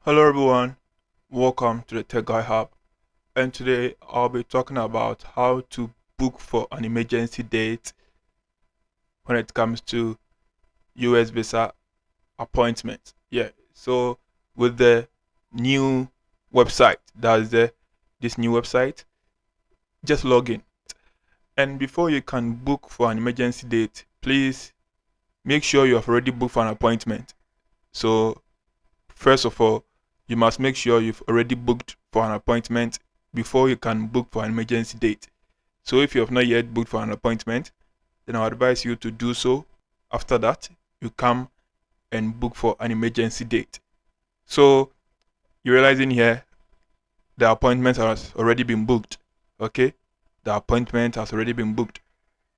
Hello everyone, welcome to the Tech Guy Hub, and today I'll be talking about how to book for an emergency date when it comes to US visa appointment. So with the new website, this new website, just log in. And before you can book for an emergency date, please make sure you have already booked for an appointment. So first of all, you must make sure you've already booked for an appointment before you can book for an emergency date. So if you have not yet booked for an appointment, then I advise you to do so. After that, you come and book for an emergency date. So you realize in here, the appointment has already been booked. Okay, the appointment has already been booked.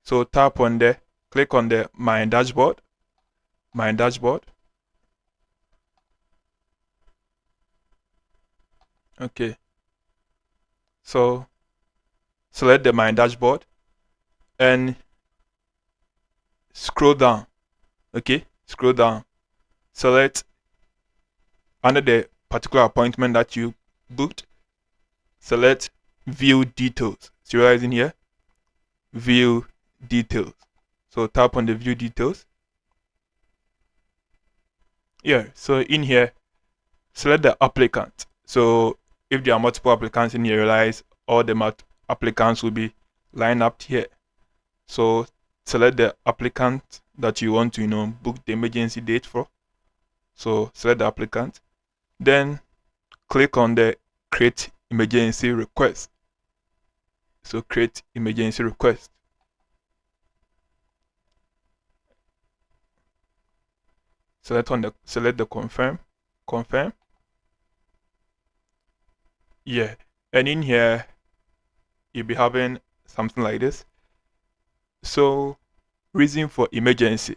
So tap on there, click on the My Dashboard. Okay, so select the My Dashboard and scroll down. Okay, scroll down. Select under the particular appointment that you booked. Select View Details. So you're in here, View Details. So tap on the View Details. So in here, select the applicant. So if there are multiple applicants in here, realize all the applicants will be lined up here. So select the applicant that you want to book the emergency date for. So select the applicant, then click on the Create Emergency Request. So create emergency request. Select the confirm. And in here you'll be having something like this. So reason for emergency.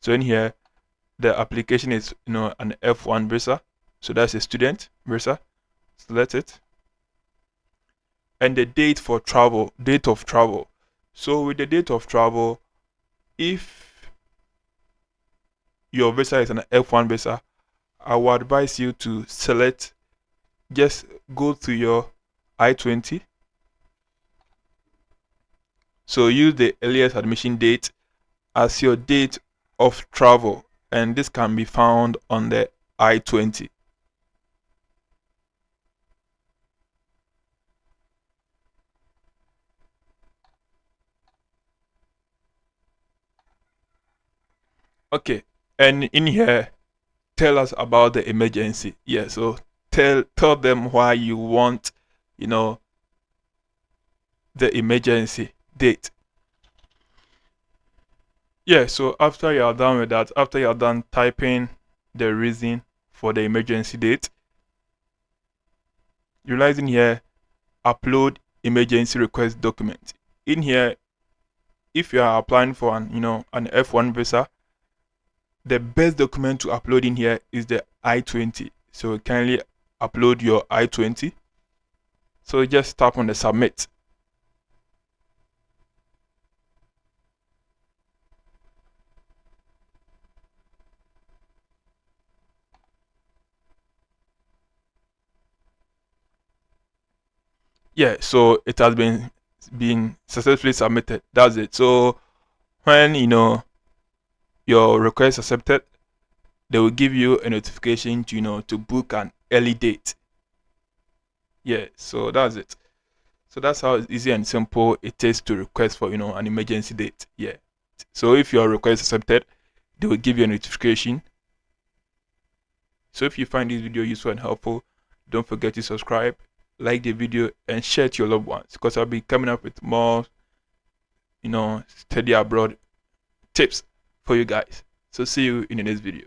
So in here the application is an F1 visa. So that's a student visa. Select it. And the date of travel. So with the date of travel, if your visa is an F1 visa, I would advise you to just go to your I-20. So use the earliest admission date as your date of travel, and this can be found on the I-20. Okay, and in here, tell us about the emergency. So tell them why you want, the emergency date. So after you are done with that, after you are done typing the reason for the emergency date, you realize in here, upload emergency request document. In here, if you are applying for an F1 visa, the best document to upload in here is the I-20. So kindly upload your I-20. So just tap on the submit. So it has been successfully submitted. That's it. So when your request accepted, they will give you a notification to book an early date. So that's it. So that's how easy and simple it is to request for an emergency date. So if your request is accepted, they will give you a notification. So if you find this video useful and helpful, don't forget to subscribe, like the video, and share to your loved ones, because I'll be coming up with more study abroad tips for you guys. So see you in the next video.